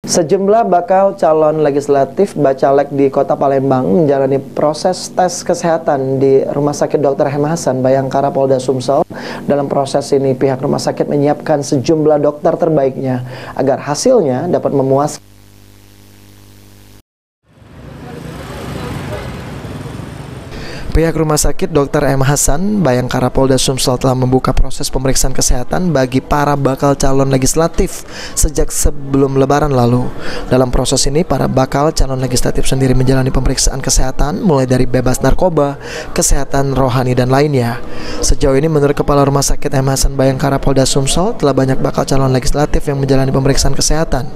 Sejumlah bakal calon legislatif Bacalek di Kota Palembang menjalani proses tes kesehatan di Rumah Sakit Dr. M. Hasan, Bayangkara, Polda Sumsel. Dalam proses ini, pihak rumah sakit menyiapkan sejumlah dokter terbaiknya agar hasilnya dapat memuaskan. Pihak Rumah Sakit Dr. M. Hasan, Bayangkara, Polda Sumsel telah membuka proses pemeriksaan kesehatan bagi para bakal calon legislatif sejak sebelum Lebaran lalu. Dalam proses ini, para bakal calon legislatif sendiri menjalani pemeriksaan kesehatan mulai dari bebas narkoba, kesehatan rohani, dan lainnya. Sejauh ini, menurut Kepala Rumah Sakit M. Hasan, Bayangkara, Polda Sumsel, telah banyak bakal calon legislatif yang menjalani pemeriksaan kesehatan.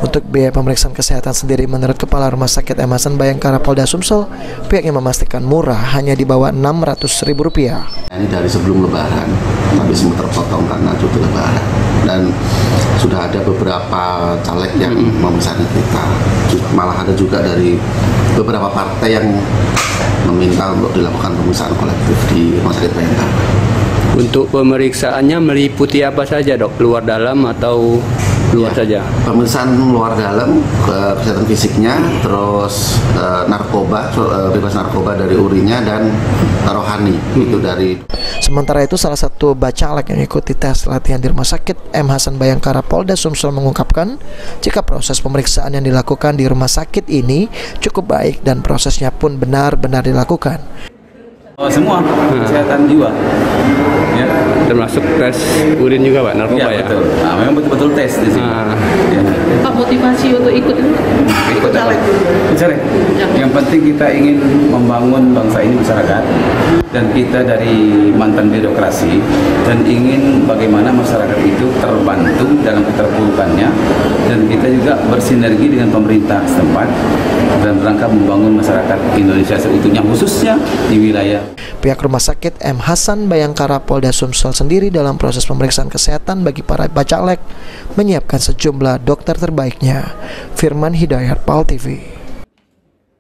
Untuk biaya pemeriksaan kesehatan sendiri, menurut Kepala Rumah Sakit M. Hasan, Bayangkara, Polda Sumsel, pihaknya memastikan murah, hanya di bawah Rp600.000. Ini dari sebelum Lebaran, tapi sempat terpotong karena cuti Lebaran. Dan sudah ada beberapa caleg yang memesan kita. Malah ada juga dari beberapa partai yang meminta untuk dilakukan pemeriksaan kolektif di Rumah Sakit Bayangkara. Untuk pemeriksaannya meliputi apa saja, Dok? Luar dalam atau luar saja? Pemeriksaan luar dalam, kesehatan fisiknya, terus narkoba, bebas narkoba dari urinnya, dan rohani itu dari. Sementara itu, salah satu bacalek yang ikuti tes latihan di Rumah Sakit M. Hasan, Bayangkara, Polda Sumsel mengungkapkan jika proses pemeriksaan yang dilakukan di rumah sakit ini cukup baik dan prosesnya pun benar-benar dilakukan. Semua kesehatan jiwa, ya. Termasuk tes urin juga, Pak, narkoba ya? Betul. Nah, memang betul-betul tes di sini. Ya. Apa motivasi untuk ikut Caleg? Yang penting kita ingin membangun bangsa ini, masyarakat, dan kita dari mantan birokrasi, dan ingin bagaimana masyarakat itu terbantu dalam keterpurukannya, dan kita juga bersinergi dengan pemerintah setempat dalam rangka membangun masyarakat Indonesia seutuhnya, khususnya di wilayah. Pihak Rumah Sakit M. Hasan, Bayangkara, Polda Sumsel sendiri dalam proses pemeriksaan kesehatan bagi para bacalek menyiapkan sejumlah dokter terbaiknya. Firman Hidayat, PAL TV.